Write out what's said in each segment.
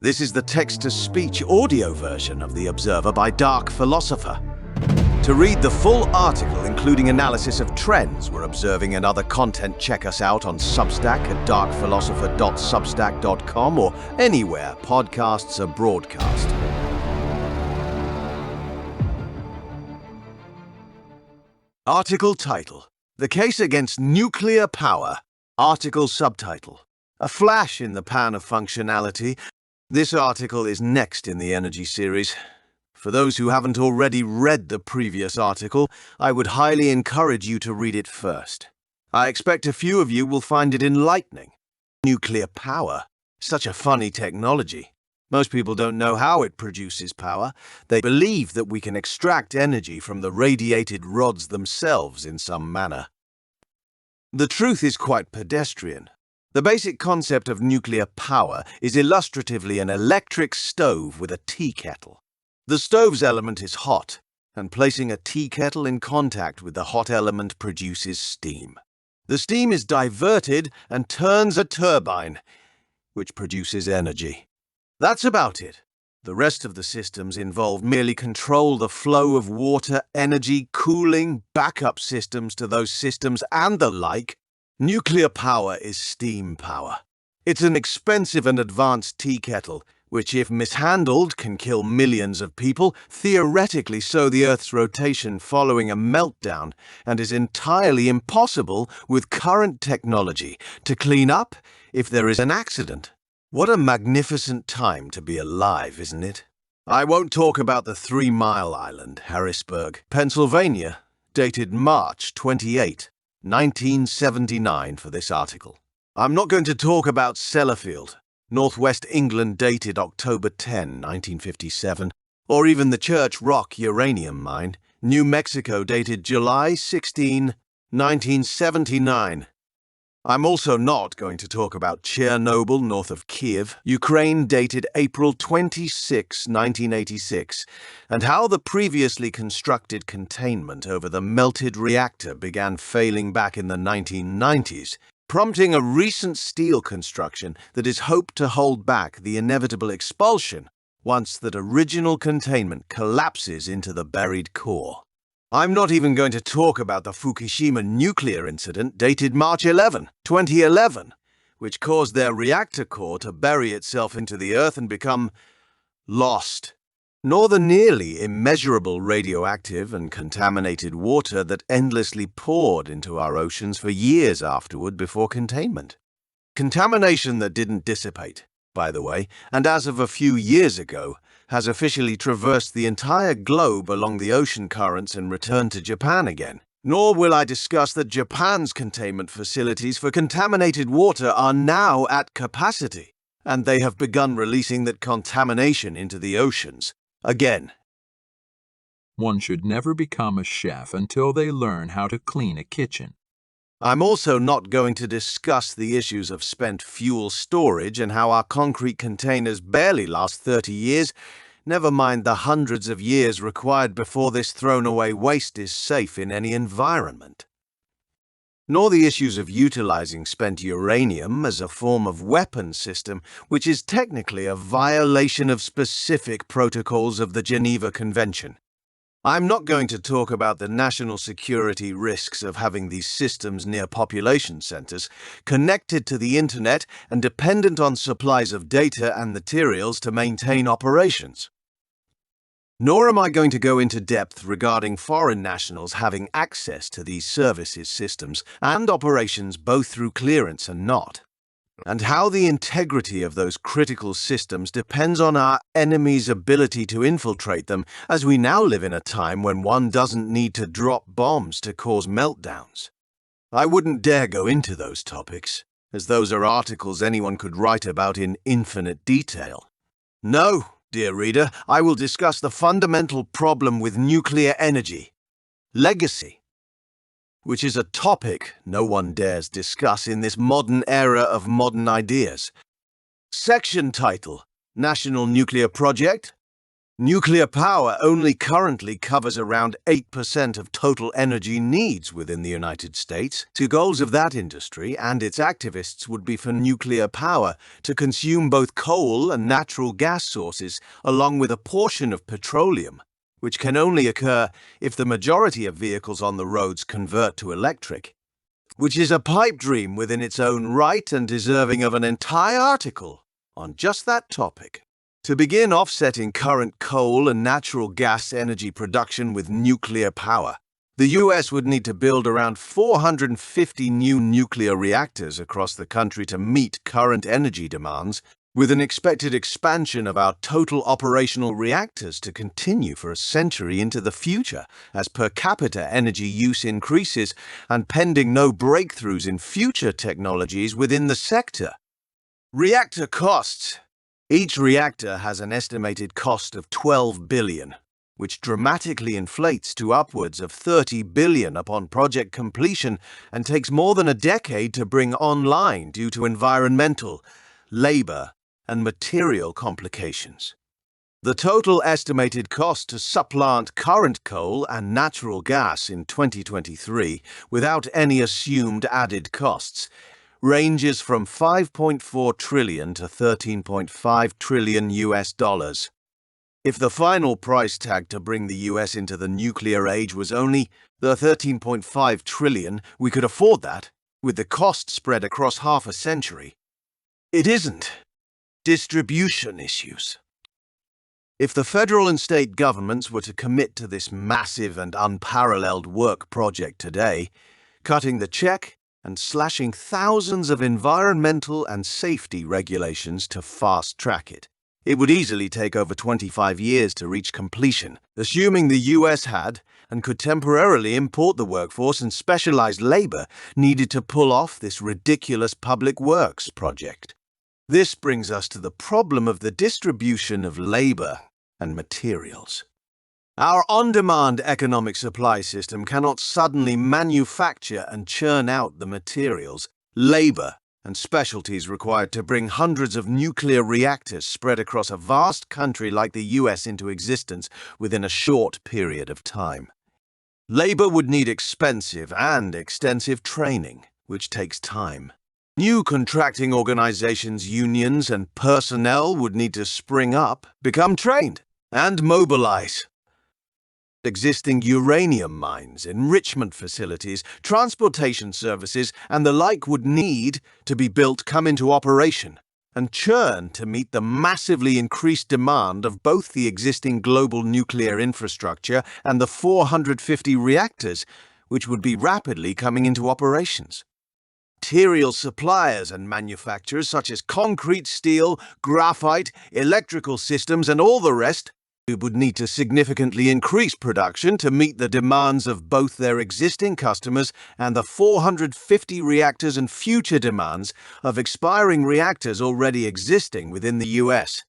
This is the text-to-speech audio version of The Observer by Dark Philosopher. To read the full article, including analysis of trends we're observing and other content, check us out on Substack at darkphilosopher.substack.com or anywhere podcasts are broadcast. Article title: The Case Against Nuclear Power. Article subtitle: A Flash in the Pan of Functionality. This article is next in the energy series. For those who haven't already read the previous article, I would highly encourage you to read it first. I expect a few of you will find it enlightening. Nuclear power. Such a funny technology. Most people don't know how it produces power. They believe that we can extract energy from the radiated rods themselves in some manner. The truth is quite pedestrian. The basic concept of nuclear power is illustratively an electric stove with a tea kettle. The stove's element is hot, and placing a tea kettle in contact with the hot element produces steam. The steam is diverted and turns a turbine, which produces energy. That's about it. The rest of the systems involved merely control the flow of water, energy, cooling, backup systems to those systems, and the like. Nuclear power is steam power. It's an expensive and advanced tea kettle, which if mishandled can kill millions of people, theoretically slow the Earth's rotation following a meltdown, and is entirely impossible with current technology to clean up if there is an accident. What a magnificent time to be alive, isn't it? I won't talk about the 3 Mile Island, Harrisburg, Pennsylvania, dated March 28, 1979 for this article. I'm not going to talk about Sellafield, Northwest England, dated October 10, 1957, or even the Church Rock uranium mine, New Mexico, dated July 16, 1979. I'm also not going to talk about Chernobyl, north of Kiev, Ukraine, dated April 26, 1986, and how the previously constructed containment over the melted reactor began failing back in the 1990s, prompting a recent steel construction that is hoped to hold back the inevitable expulsion once that original containment collapses into the buried core. I'm not even going to talk about the Fukushima nuclear incident dated March 11, 2011, which caused their reactor core to bury itself into the earth and become lost, nor the nearly immeasurable radioactive and contaminated water that endlessly poured into our oceans for years afterward before containment. Contamination that didn't dissipate, by the way, and as of a few years ago, has officially traversed the entire globe along the ocean currents and returned to Japan again. Nor will I discuss that Japan's containment facilities for contaminated water are now at capacity, and they have begun releasing that contamination into the oceans again. One should never become a chef until they learn how to clean a kitchen. I'm also not going to discuss the issues of spent fuel storage and how our concrete containers barely last 30 years, never mind the hundreds of years required before this thrown-away waste is safe in any environment. Nor the issues of utilizing spent uranium as a form of weapon system, which is technically a violation of specific protocols of the Geneva Convention. I'm not going to talk about the national security risks of having these systems near population centers, connected to the internet and dependent on supplies of data and materials to maintain operations. Nor am I going to go into depth regarding foreign nationals having access to these services systems and operations both through clearance and not, and how the integrity of those critical systems depends on our enemy's ability to infiltrate them, as we now live in a time when one doesn't need to drop bombs to cause meltdowns. I wouldn't dare go into those topics, as those are articles anyone could write about in infinite detail. No, dear reader, I will discuss the fundamental problem with nuclear energy: legacy, which is a topic no one dares discuss in this modern era of modern ideas. Section title: National Nuclear Project. Nuclear power only currently covers around 8% of total energy needs within the United States. The goals of that industry and its activists would be for nuclear power to consume both coal and natural gas sources, along with a portion of petroleum, which can only occur if the majority of vehicles on the roads convert to electric, which is a pipe dream within its own right and deserving of an entire article on just that topic. To begin offsetting current coal and natural gas energy production with nuclear power, the US would need to build around 450 new nuclear reactors across the country to meet current energy demands, with an expected expansion of our total operational reactors to continue for a century into the future as per capita energy use increases and pending no breakthroughs in future technologies within the sector. Reactor costs. Each reactor has an estimated cost of $12 billion, which dramatically inflates to upwards of $30 billion upon project completion and takes more than a decade to bring online due to environmental, labor, and material complications. The total estimated cost to supplant current coal and natural gas in 2023, without any assumed added costs, ranges from $5.4 trillion to $13.5 trillion US dollars. If the final price tag to bring the US into the nuclear age was only the $13.5 trillion, we could afford that, with the cost spread across half a century. It isn't. Distribution issues. If the federal and state governments were to commit to this massive and unparalleled work project today, cutting the check and slashing thousands of environmental and safety regulations to fast-track it, it would easily take over 25 years to reach completion, assuming the US had and could temporarily import the workforce and specialized labor needed to pull off this ridiculous public works project. This brings us to the problem of the distribution of labor and materials. Our on-demand economic supply system cannot suddenly manufacture and churn out the materials, labor, and specialties required to bring hundreds of nuclear reactors spread across a vast country like the US into existence within a short period of time. Labor would need expensive and extensive training, which takes time. New contracting organizations, unions, and personnel would need to spring up, become trained, and mobilize. Existing uranium mines, enrichment facilities, transportation services, and the like would need to be built, come into operation, and churn to meet the massively increased demand of both the existing global nuclear infrastructure and the 450 reactors, which would be rapidly coming into operations. Material suppliers and manufacturers such as concrete, steel, graphite, electrical systems, and all the rest would need to significantly increase production to meet the demands of both their existing customers and the 450 reactors and future demands of expiring reactors already existing within the US.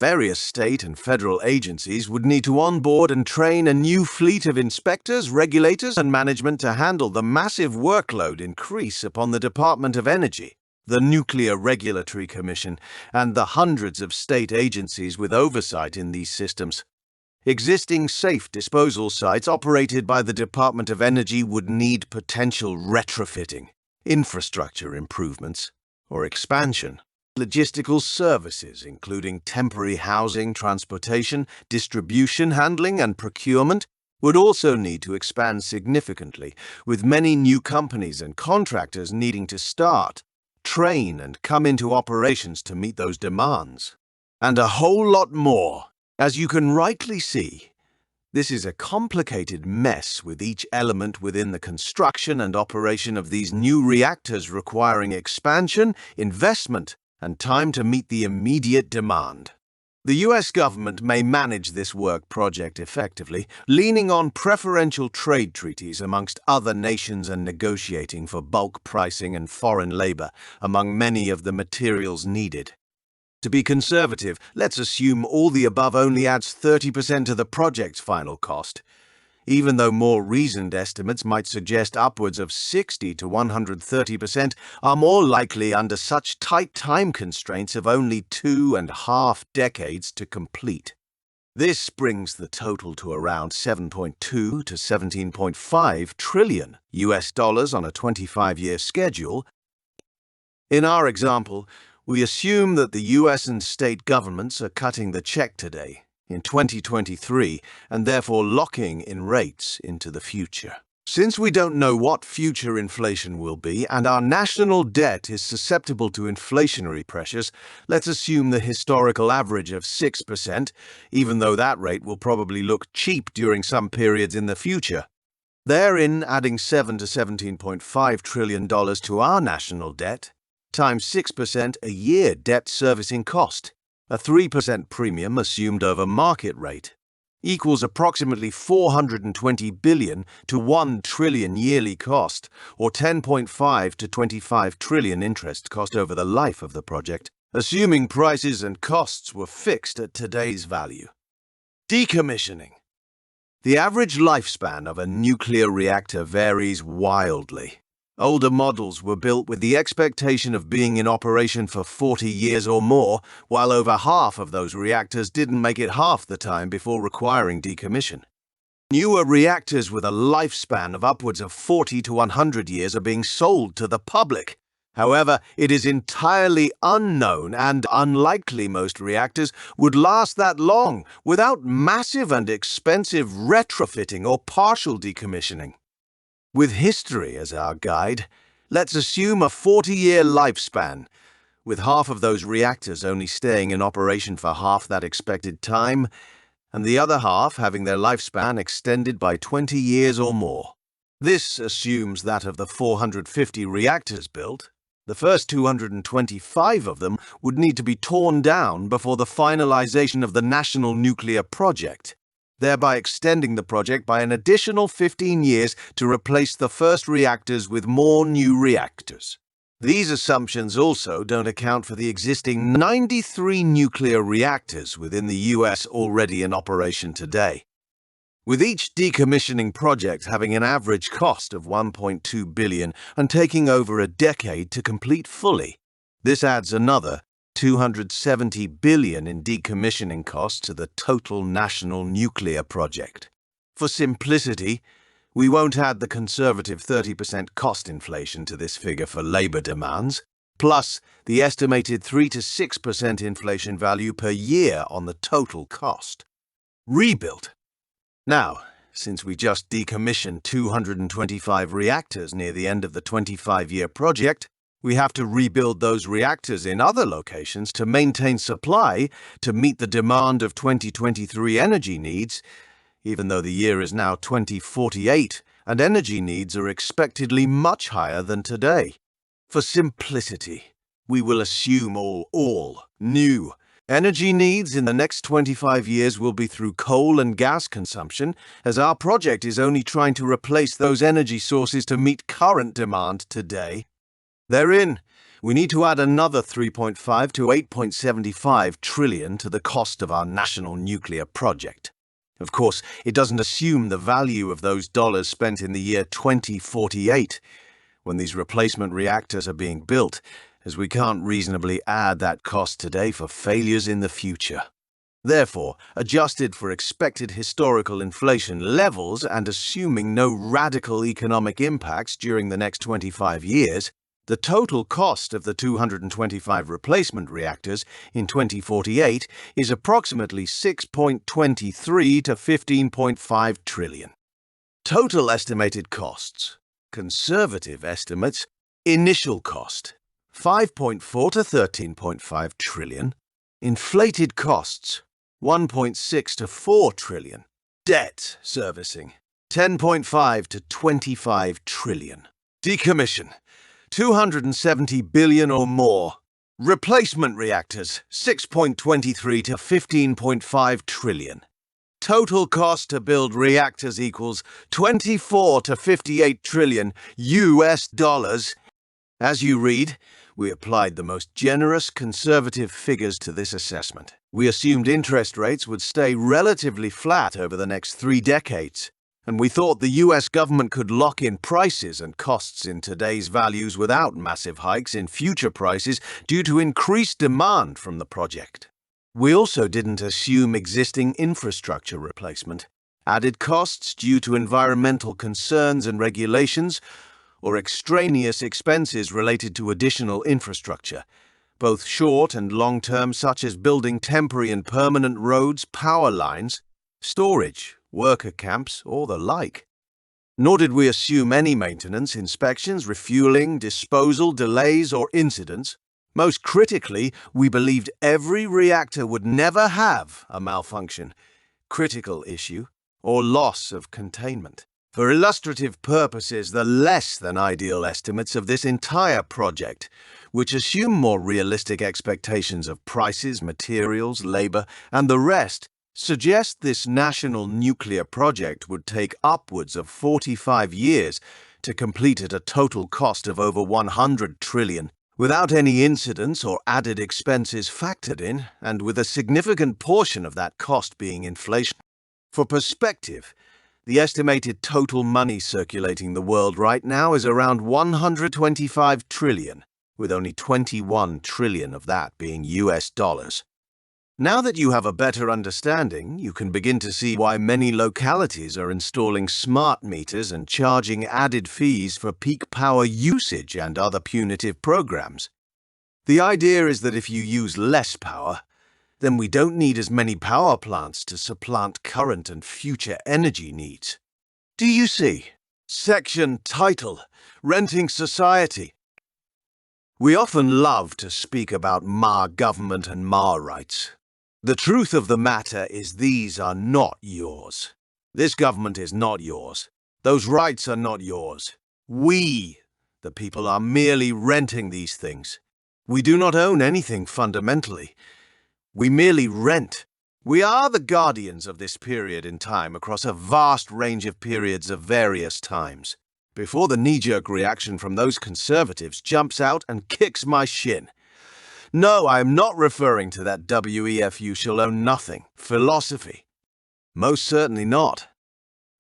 Various state and federal agencies would need to onboard and train a new fleet of inspectors, regulators, and management to handle the massive workload increase upon the Department of Energy, the Nuclear Regulatory Commission, and the hundreds of state agencies with oversight in these systems. Existing safe disposal sites operated by the Department of Energy would need potential retrofitting, infrastructure improvements, or expansion. Logistical services, including temporary housing, transportation, distribution, handling, and procurement, would also need to expand significantly, with many new companies and contractors needing to start, train, and come into operations to meet those demands. And a whole lot more. As you can rightly see, this is a complicated mess, with each element within the construction and operation of these new reactors requiring expansion, investment, and time to meet the immediate demand. The US government may manage this work project effectively, leaning on preferential trade treaties amongst other nations and negotiating for bulk pricing and foreign labor among many of the materials needed. To be conservative, let's assume all the above only adds 30% to the project's final cost, even though more reasoned estimates might suggest upwards of 60 to 130% are more likely under such tight time constraints of only 2.5 decades to complete. This brings the total to around 7.2 to 17.5 trillion US dollars on a 25-year schedule. In our example, we assume that the US and state governments are cutting the check today, in 2023, and therefore locking in rates into the future. Since we don't know what future inflation will be and our national debt is susceptible to inflationary pressures, let's assume the historical average of 6%, even though that rate will probably look cheap during some periods in the future. Therein, adding $7 to $17.5 trillion to our national debt, times 6% a year debt servicing cost, a 3% premium assumed over market rate, equals approximately 420 billion to 1 trillion yearly cost, or 10.5 to 25 trillion interest cost over the life of the project, assuming prices and costs were fixed at today's value. Decommissioning. The average lifespan of a nuclear reactor varies wildly. Older models were built with the expectation of being in operation for 40 years or more, while over half of those reactors didn't make it half the time before requiring decommission. Newer reactors with a lifespan of upwards of 40 to 100 years are being sold to the public. However, it is entirely unknown and unlikely most reactors would last that long without massive and expensive retrofitting or partial decommissioning. With history as our guide, let's assume a 40-year lifespan, with half of those reactors only staying in operation for half that expected time, and the other half having their lifespan extended by 20 years or more. This assumes that of the 450 reactors built, the first 225 of them would need to be torn down before the finalization of the National Nuclear Project, thereby extending the project by an additional 15 years to replace the first reactors with more new reactors. These assumptions also don't account for the existing 93 nuclear reactors within the US already in operation today. With each decommissioning project having an average cost of $1.2 billion and taking over a decade to complete fully, this adds another $270 billion in decommissioning costs to the total national nuclear project. For simplicity, we won't add the conservative 30% cost inflation to this figure for labor demands, plus the estimated 3 to 6% inflation value per year on the total cost. Rebuild. Now, since we just decommissioned 225 reactors near the end of the 25-year project, we have to rebuild those reactors in other locations to maintain supply to meet the demand of 2023 energy needs, even though the year is now 2048 and energy needs are expectedly much higher than today. For simplicity, we will assume all new energy needs in the next 25 years will be through coal and gas consumption, as our project is only trying to replace those energy sources to meet current demand today. Therein, we need to add another 3.5 to 8.75 trillion to the cost of our national nuclear project. Of course, it doesn't assume the value of those dollars spent in the year 2048, when these replacement reactors are being built, as we can't reasonably add that cost today for failures in the future. Therefore, adjusted for expected historical inflation levels and assuming no radical economic impacts during the next 25 years, the total cost of the 225 replacement reactors in 2048 is approximately 6.23 to 15.5 trillion. Total estimated costs. Conservative estimates. Initial cost 5.4 to 13.5 trillion. Inflated costs 1.6 to 4 trillion. Debt servicing 10.5 to 25 trillion. Decommission 270 billion or more. Replacement reactors, 6.23 to 15.5 trillion. Total cost to build reactors equals 24 to 58 trillion US dollars. As you read, we applied the most generous conservative figures to this assessment. We assumed interest rates would stay relatively flat over the next 3 decades. And we thought the US government could lock in prices and costs in today's values without massive hikes in future prices due to increased demand from the project. We also didn't assume existing infrastructure replacement, added costs due to environmental concerns and regulations, or extraneous expenses related to additional infrastructure, both short and long-term, such as building temporary and permanent roads, power lines, storage, worker camps, or the like. Nor did we assume any maintenance, inspections, refueling, disposal, delays, or incidents. Most critically, we believed every reactor would never have a malfunction, critical issue, or loss of containment. For illustrative purposes, the less than ideal estimates of this entire project, which assume more realistic expectations of prices, materials, labor, and the rest, suggest this national nuclear project would take upwards of 45 years to complete at a total cost of over 100 trillion, without any incidents or added expenses factored in, and with a significant portion of that cost being inflation. For perspective, the estimated total money circulating the world right now is around 125 trillion, with only 21 trillion of that being US dollars. Now that you have a better understanding, you can begin to see why many localities are installing smart meters and charging added fees for peak power usage and other punitive programs. The idea is that if you use less power, then we don't need as many power plants to supplant current and future energy needs. Do you see? Section title: Renting Society. We often love to speak about Ma government and Ma rights. The truth of the matter is these are not yours. This government is not yours. Those rights are not yours. We, the people, are merely renting these things. We do not own anything fundamentally. We merely rent. We are the guardians of this period in time across a vast range of periods of various times, before the knee-jerk reaction from those conservatives jumps out and kicks my shin. No, I am not referring to that WEF shall own nothing philosophy. Most certainly not.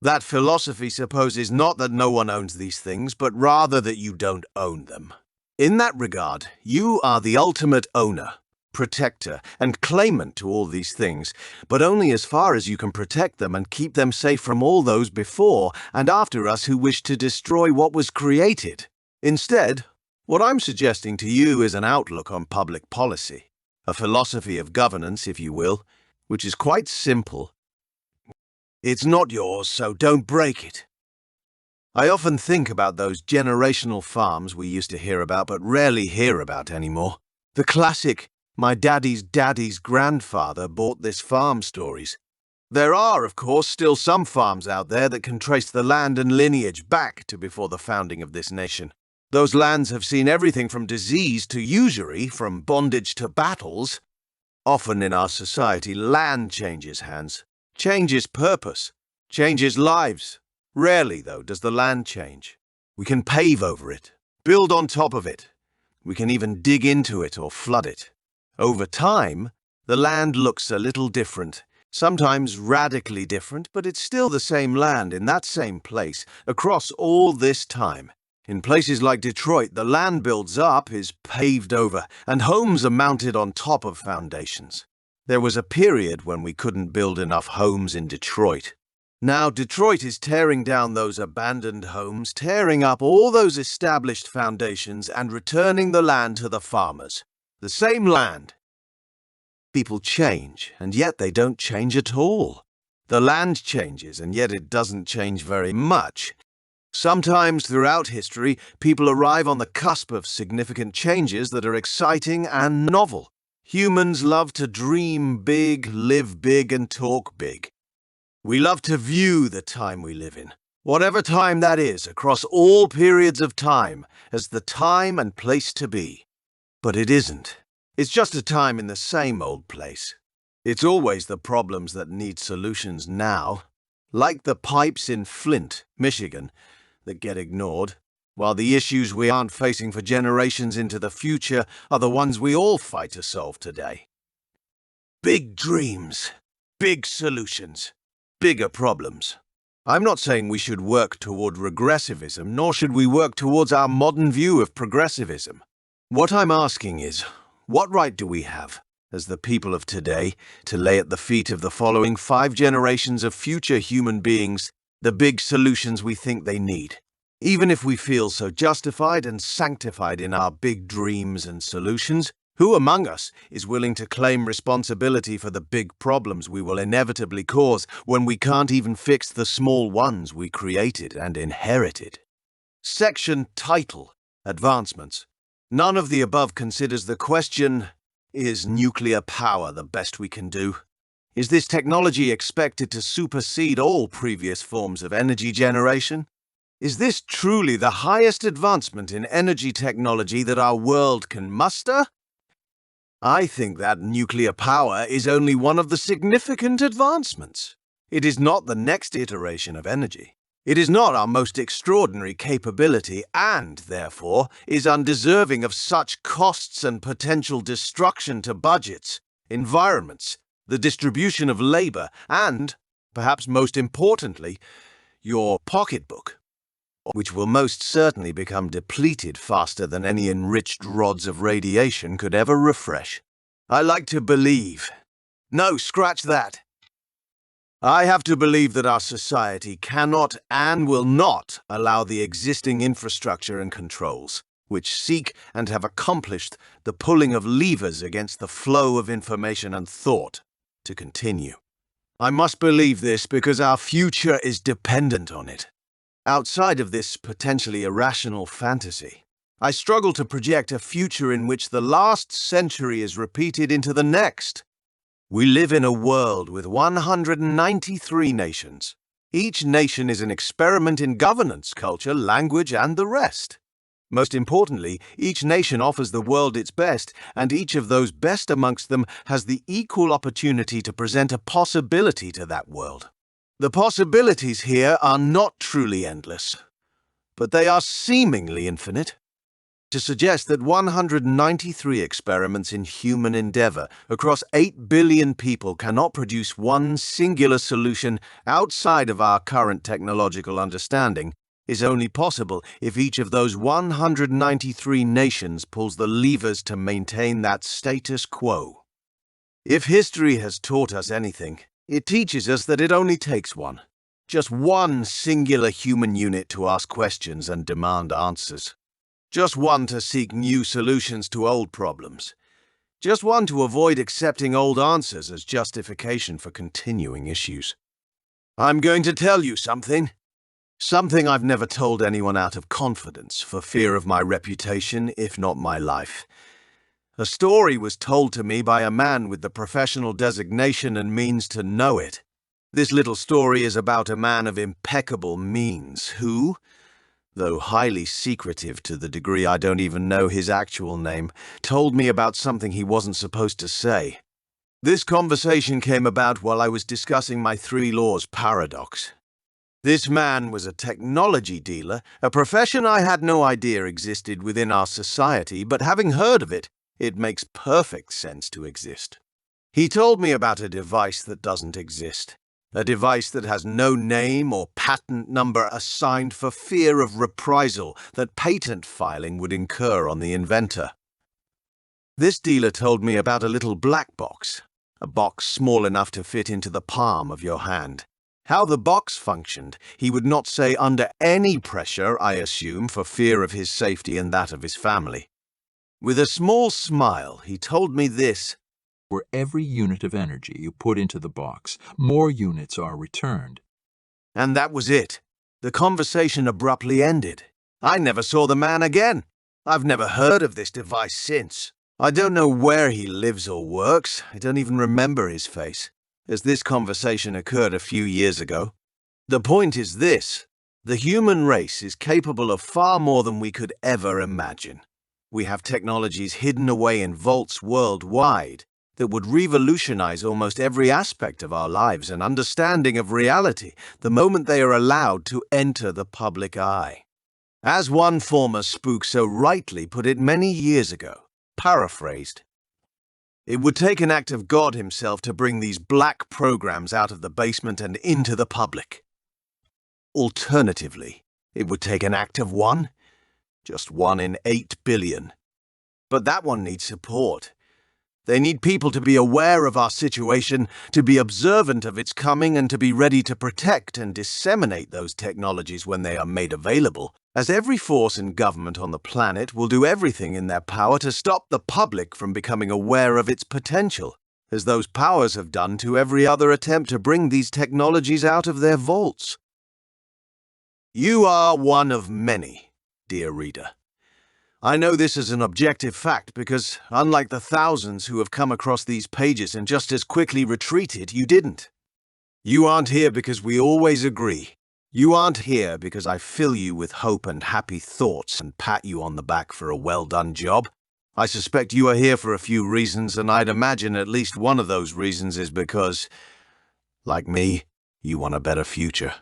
That philosophy supposes not that no one owns these things, but rather that you don't own them. In that regard, you are the ultimate owner, protector, and claimant to all these things, but only as far as you can protect them and keep them safe from all those before and after us who wish to destroy what was created. Instead, what I'm suggesting to you is an outlook on public policy, a philosophy of governance, if you will, which is quite simple. It's not yours, so don't break it. I often think about those generational farms we used to hear about but rarely hear about anymore. The classic, my daddy's grandfather bought this farm stories. There are, of course, still some farms out there that can trace the land and lineage back to before the founding of this nation. Those lands have seen everything from disease to usury, from bondage to battles. Often in our society, land changes hands, changes purpose, changes lives. Rarely, though, does the land change. We can pave over it, build on top of it. We can even dig into it or flood it. Over time, the land looks a little different, sometimes radically different, but it's still the same land in that same place across all this time. In places like Detroit, the land builds up, is paved over, and homes are mounted on top of foundations. There was a period when we couldn't build enough homes in Detroit. Now Detroit is tearing down those abandoned homes, tearing up all those established foundations, and returning the land to the farmers. The same land. People change, and yet they don't change at all. The land changes, and yet it doesn't change very much. Sometimes throughout history, people arrive on the cusp of significant changes that are exciting and novel. Humans love to dream big, live big, and talk big. We love to view the time we live in, whatever time that is, across all periods of time, as the time and place to be. But it isn't. It's just a time in the same old place. It's always the problems that need solutions now, like the pipes in Flint, Michigan, that get ignored, while the issues we aren't facing for generations into the future are the ones we all fight to solve today. Big dreams, big solutions, bigger problems. I'm not saying we should work toward regressivism, nor should we work towards our modern view of progressivism. What I'm asking is, what right do we have, as the people of today, to lay at the feet of the following 5 generations of future human beings the big solutions we think they need. Even if we feel so justified and sanctified in our big dreams and solutions, who among us is willing to claim responsibility for the big problems we will inevitably cause when we can't even fix the small ones we created and inherited? Section title: Advancements. None of the above considers the question, is nuclear power the best we can do? Is this technology expected to supersede all previous forms of energy generation? Is this truly the highest advancement in energy technology that our world can muster? I think that nuclear power is only one of the significant advancements. It is not the next iteration of energy. It is not our most extraordinary capability and, therefore, is undeserving of such costs and potential destruction to budgets, environments, the distribution of labor, and, perhaps most importantly, your pocketbook, which will most certainly become depleted faster than any enriched rods of radiation could ever refresh. I like to believe. No, scratch that. I have to believe that our society cannot and will not allow the existing infrastructure and controls, which seek and have accomplished the pulling of levers against the flow of information and thought, to continue. I must believe this because our future is dependent on it. Outside of this potentially irrational fantasy, I struggle to project a future in which the last century is repeated into the next. We live in a world with 193 nations. Each nation is an experiment in governance, culture, language, and the rest. Most importantly, each nation offers the world its best, and each of those best amongst them has the equal opportunity to present a possibility to that world. The possibilities here are not truly endless, but they are seemingly infinite. To suggest that 193 experiments in human endeavor across 8 billion people cannot produce one singular solution outside of our current technological understanding is only possible if each of those 193 nations pulls the levers to maintain that status quo. If history has taught us anything, it teaches us that it only takes one. Just one singular human unit to ask questions and demand answers. Just one to seek new solutions to old problems. Just one to avoid accepting old answers as justification for continuing issues. I'm going to tell you something. Something I've never told anyone out of confidence for fear of my reputation, if not my life. A story was told to me by a man with the professional designation and means to know it. This little story is about a man of impeccable means who, though highly secretive to the degree I don't even know his actual name, told me about something he wasn't supposed to say. This conversation came about while I was discussing my 3 laws paradox. This man was a technology dealer, a profession I had no idea existed within our society, but having heard of it, it makes perfect sense to exist. He told me about a device that doesn't exist. A device that has no name or patent number assigned for fear of reprisal that patent filing would incur on the inventor. This dealer told me about a little black box, a box small enough to fit into the palm of your hand. How the box functioned, he would not say under any pressure, I assume, for fear of his safety and that of his family. With a small smile, he told me this: For every unit of energy you put into the box, more units are returned. And that was it. The conversation abruptly ended. I never saw the man again. I've never heard of this device since. I don't know where he lives or works. I don't even remember his face, as this conversation occurred a few years ago. The point is this: the human race is capable of far more than we could ever imagine. We have technologies hidden away in vaults worldwide that would revolutionize almost every aspect of our lives and understanding of reality the moment they are allowed to enter the public eye. As one former spook so rightly put it many years ago, paraphrased, it would take an act of God himself to bring these black programs out of the basement and into the public. Alternatively, it would take an act of one, just one in 8 billion. But that one needs support. They need people to be aware of our situation, to be observant of its coming, and to be ready to protect and disseminate those technologies when they are made available, as every force in government on the planet will do everything in their power to stop the public from becoming aware of its potential, as those powers have done to every other attempt to bring these technologies out of their vaults. You are one of many, dear reader. I know this is an objective fact because, unlike the thousands who have come across these pages and just as quickly retreated, you didn't. You aren't here because we always agree. You aren't here because I fill you with hope and happy thoughts and pat you on the back for a well-done job. I suspect you are here for a few reasons, and I'd imagine at least one of those reasons is because, like me, you want a better future.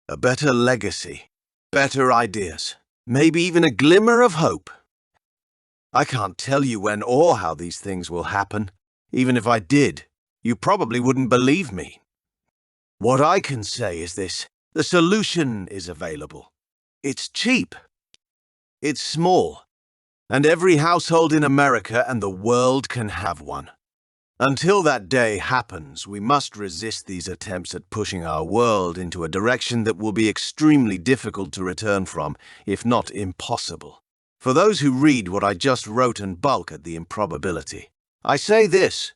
A better legacy. Better ideas. Maybe even a glimmer of hope. I can't tell you when or how these things will happen. Even if I did, you probably wouldn't believe me. What I can say is this: the solution is available. It's cheap. It's small. And every household in America and the world can have one. Until that day happens, we must resist these attempts at pushing our world into a direction that will be extremely difficult to return from, if not impossible. For those who read what I just wrote and balk at the improbability, I say this: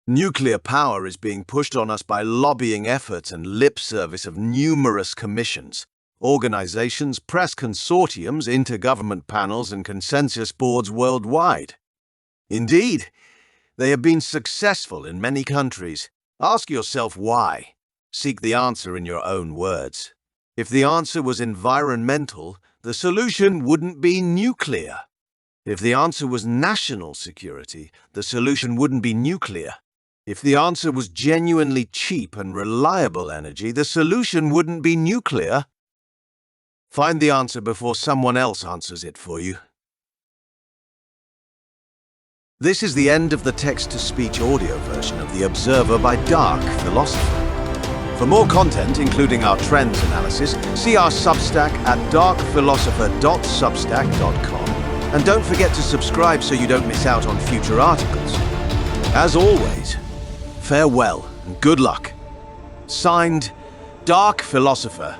nuclear power is being pushed on us by lobbying efforts and lip service of numerous commissions, organizations, press consortiums, intergovernment panels, and consensus boards worldwide. Indeed, they have been successful in many countries. Ask yourself why. Seek the answer in your own words. If the answer was environmental, the solution wouldn't be nuclear. If the answer was national security, the solution wouldn't be nuclear. If the answer was genuinely cheap and reliable energy, the solution wouldn't be nuclear. Find the answer before someone else answers it for you. This is the end of the text-to-speech audio version of The Observer by Dark Philosopher. For more content, including our trends analysis, see our Substack at darkphilosopher.substack.com. And don't forget to subscribe so you don't miss out on future articles. As always, farewell and good luck. Signed, Dark Philosopher.